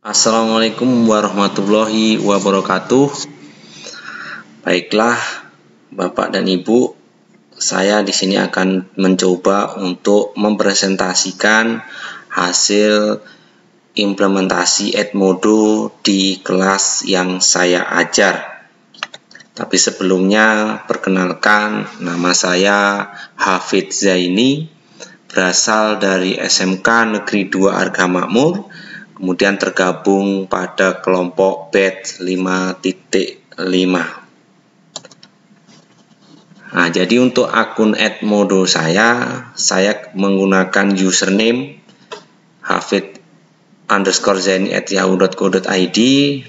Assalamualaikum warahmatullahi wabarakatuh. Baiklah, Bapak dan Ibu, saya di sini akan mencoba untuk mempresentasikan hasil implementasi Edmodo di kelas yang saya ajar. Tapi sebelumnya, perkenalkan, nama saya Hafidz Zaini, berasal dari SMK Negeri 2 Argamakmur, kemudian tergabung pada kelompok batch 5.5. Nah, jadi untuk akun Edmodo saya menggunakan username hafidz_zaini@yahoo.co.id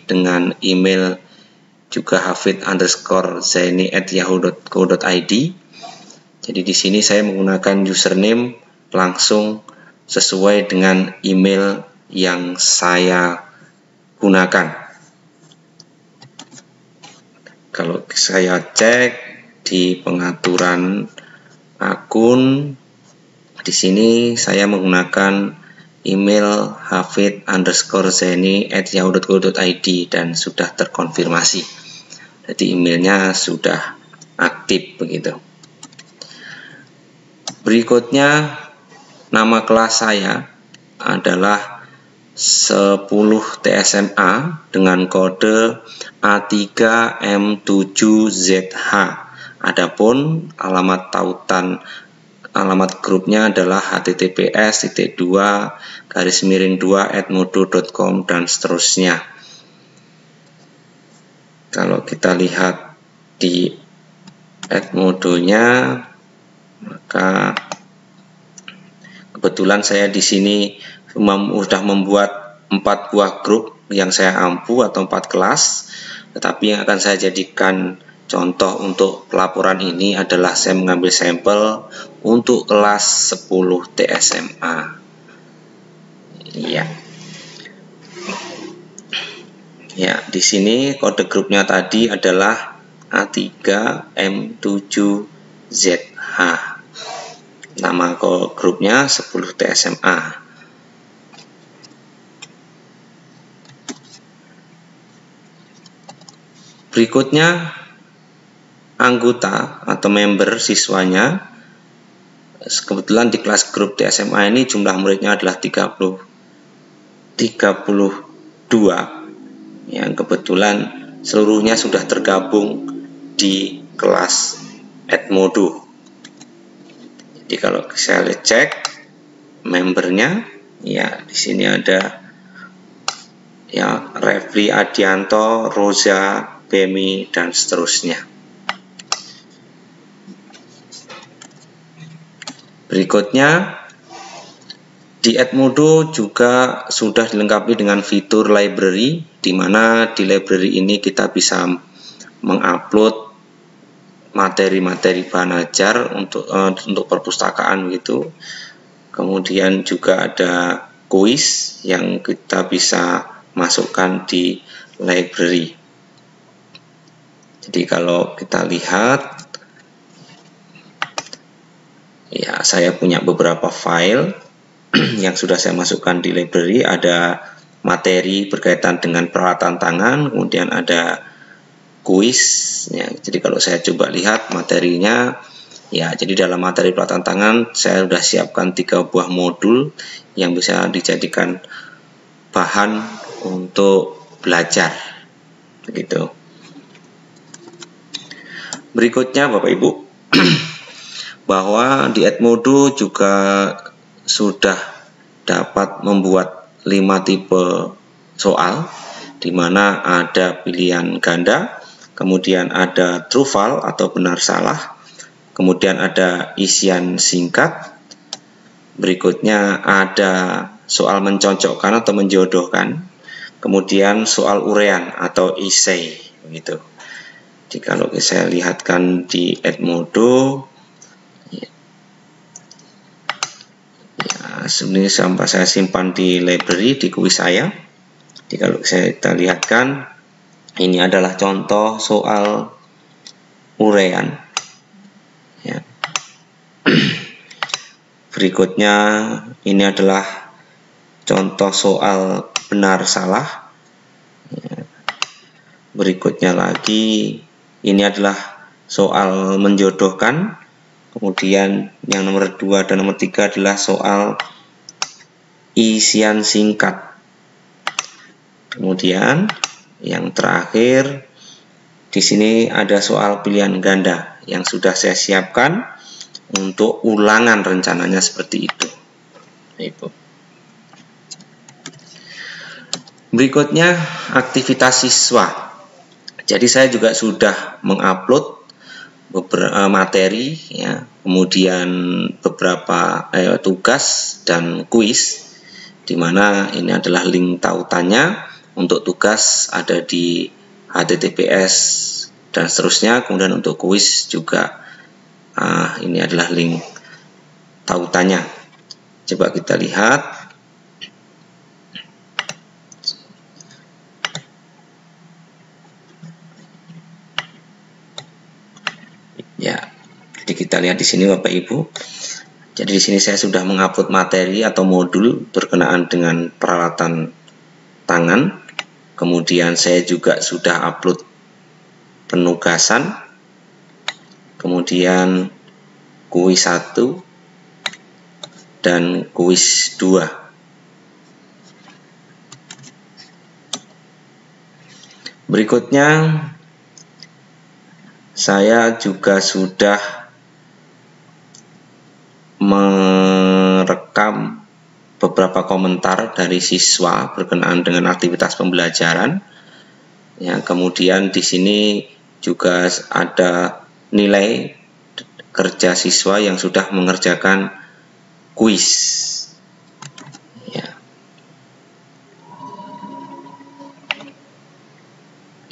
dengan email juga hafidz_zaini@yahoo.co.id. Jadi di sini saya menggunakan username langsung sesuai dengan email yang saya gunakan. Kalau saya cek di pengaturan akun, di sini saya menggunakan email hafidz_zaini@yahoo.co.id dan sudah terkonfirmasi. Jadi emailnya sudah aktif begitu. Berikutnya, nama kelas saya adalah 10 TSMA dengan kode A3M7ZH. Adapun alamat grupnya adalah https://2/2edmodo.com dan seterusnya. Kalau kita lihat di Edmodo-nya, maka kebetulan saya di sini sudah membuat 4 buah grup yang saya ampu atau 4 kelas, tetapi yang akan saya jadikan contoh untuk pelaporan ini adalah saya mengambil sampel untuk kelas 10 TSMA. Ya, di sini kode grupnya tadi adalah A3M7ZH. Nama grupnya 10 TSMA. Berikutnya, anggota atau member siswanya. Kebetulan di kelas grup TSMA ini jumlah muridnya adalah 32, yang kebetulan seluruhnya sudah tergabung di kelas Edmodo. Jadi kalau saya cek membernya, ya di sini ada ya Refli Adianto, Roza, Bemi, dan seterusnya. Berikutnya, di Edmodo juga sudah dilengkapi dengan fitur library, di mana di library ini kita bisa mengupload materi-materi bahan ajar untuk perpustakaan gitu. Kemudian juga ada kuis yang kita bisa masukkan di library. Jadi kalau kita lihat, ya saya punya beberapa file yang sudah saya masukkan di library. Ada materi berkaitan dengan peralatan tangan, kemudian ada kuis ya. Jadi kalau saya coba lihat materinya, ya jadi dalam materi peralatan tangan saya sudah siapkan 3 buah modul yang bisa dijadikan bahan untuk belajar begitu. Berikutnya Bapak Ibu, bahwa di Edmodo juga sudah dapat membuat 5 tipe soal, di mana ada pilihan ganda, kemudian ada true false atau benar salah, kemudian ada isian singkat, berikutnya ada soal mencocokkan atau menjodohkan, kemudian soal urean atau essay begitu. Jadi kalau saya lihatkan di Edmodo, sebenarnya sampai saya simpan di library di kuis saya. Jadi kalau kita lihatkan, ini adalah contoh soal urean. Ya. Berikutnya ini adalah contoh soal benar salah. Berikutnya lagi, ini adalah soal menjodohkan. Kemudian yang nomor 2 dan nomor 3 adalah soal isian singkat. Kemudian yang terakhir di sini ada soal pilihan ganda yang sudah saya siapkan untuk ulangan rencananya seperti itu. Berikutnya aktivitas siswa. Jadi saya juga sudah mengupload beberapa materi, ya, kemudian beberapa tugas dan kuis, di mana ini adalah link tautannya. Untuk tugas ada di https dan seterusnya. Kemudian untuk kuis juga ini adalah link tautannya. Coba kita lihat. Ya, jadi kita lihat di sini Bapak Ibu. Jadi di sini saya sudah mengupload materi atau modul berkenaan dengan peralatan tangan. Kemudian saya juga sudah upload penugasan. Kemudian kuis 1 dan kuis 2. Berikutnya saya juga sudah merekam beberapa komentar dari siswa berkenaan dengan aktivitas pembelajaran. Ya, kemudian di sini juga ada nilai kerja siswa yang sudah mengerjakan kuis. Ya.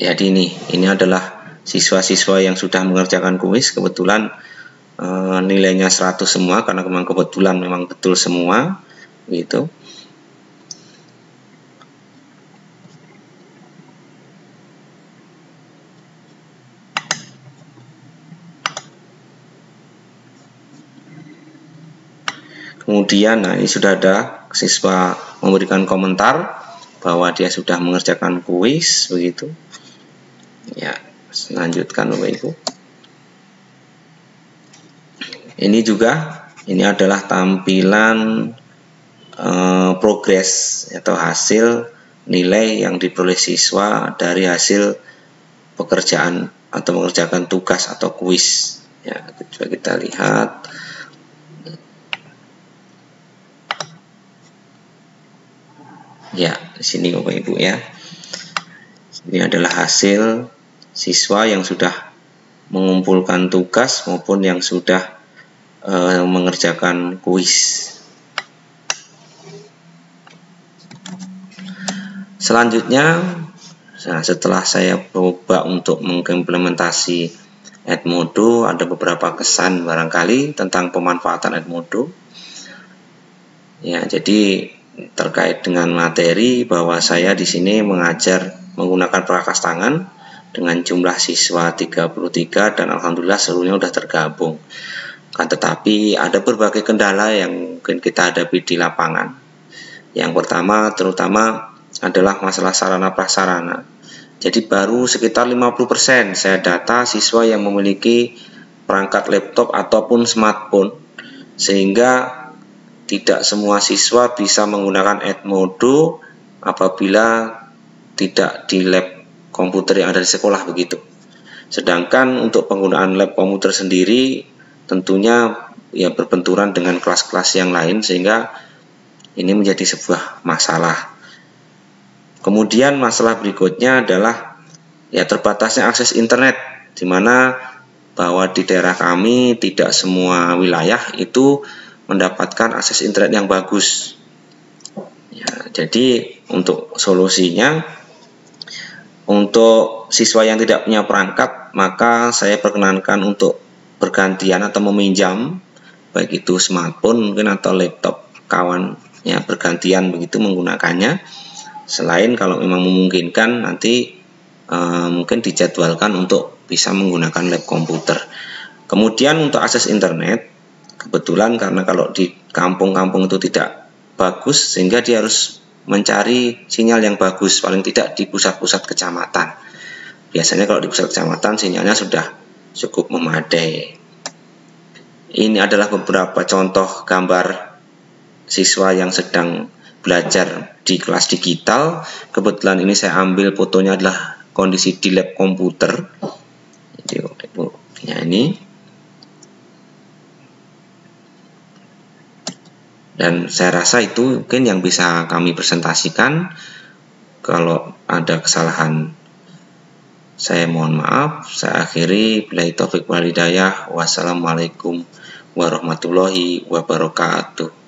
Jadi ini adalah siswa-siswa yang sudah mengerjakan kuis. Kebetulan nilainya 100 semua, karena memang kebetulan memang betul semua gitu. Kemudian ini sudah ada siswa memberikan komentar bahwa dia sudah mengerjakan kuis begitu. Ya, lanjutkan Bapak Ibu. Ini adalah tampilan progres atau hasil nilai yang diperoleh siswa dari hasil pekerjaan atau mengerjakan tugas atau kuis. Ya, coba kita lihat. Ya, di sini Bapak Ibu ya. Ini adalah hasil siswa yang sudah mengumpulkan tugas maupun yang sudah mengerjakan kuis. Selanjutnya, setelah saya coba untuk mengimplementasi Edmodo, ada beberapa kesan barangkali tentang pemanfaatan Edmodo. Ya, jadi terkait dengan materi, bahwa saya di sini mengajar menggunakan perangkas tangan dengan jumlah siswa 33 dan alhamdulillah seluruhnya sudah tergabung. Kan tetapi ada berbagai kendala yang mungkin kita hadapi di lapangan. Yang pertama terutama adalah masalah sarana prasarana. Jadi baru sekitar 50% saya data siswa yang memiliki perangkat laptop ataupun smartphone, sehingga tidak semua siswa bisa menggunakan Edmodo apabila tidak di lab komputer yang ada di sekolah begitu. Sedangkan untuk penggunaan lab komputer sendiri tentunya ya berbenturan dengan kelas-kelas yang lain, sehingga ini menjadi sebuah masalah. Kemudian masalah berikutnya adalah ya terbatasnya akses internet, di mana bahwa di daerah kami tidak semua wilayah itu mendapatkan akses internet yang bagus. Ya, jadi untuk solusinya, untuk siswa yang tidak punya perangkat, maka saya perkenankan untuk bergantian atau meminjam, baik itu smartphone mungkin atau laptop kawan, ya bergantian begitu menggunakannya. Selain kalau memang memungkinkan nanti mungkin dijadwalkan untuk bisa menggunakan lab komputer. Kemudian untuk akses internet, kebetulan karena kalau di kampung-kampung itu tidak bagus, sehingga dia harus mencari sinyal yang bagus, paling tidak di pusat-pusat kecamatan. Biasanya kalau di pusat kecamatan sinyalnya sudah cukup memadai. Ini adalah beberapa contoh gambar siswa yang sedang belajar di kelas digital. Kebetulan ini saya ambil fotonya adalah kondisi di lab komputer. Ya, ini. Dan saya rasa itu mungkin yang bisa kami presentasikan. Kalau ada kesalahan, saya mohon maaf. Saya akhiri. Billahi taufik wal hidayah. Wassalamualaikum warahmatullahi wabarakatuh.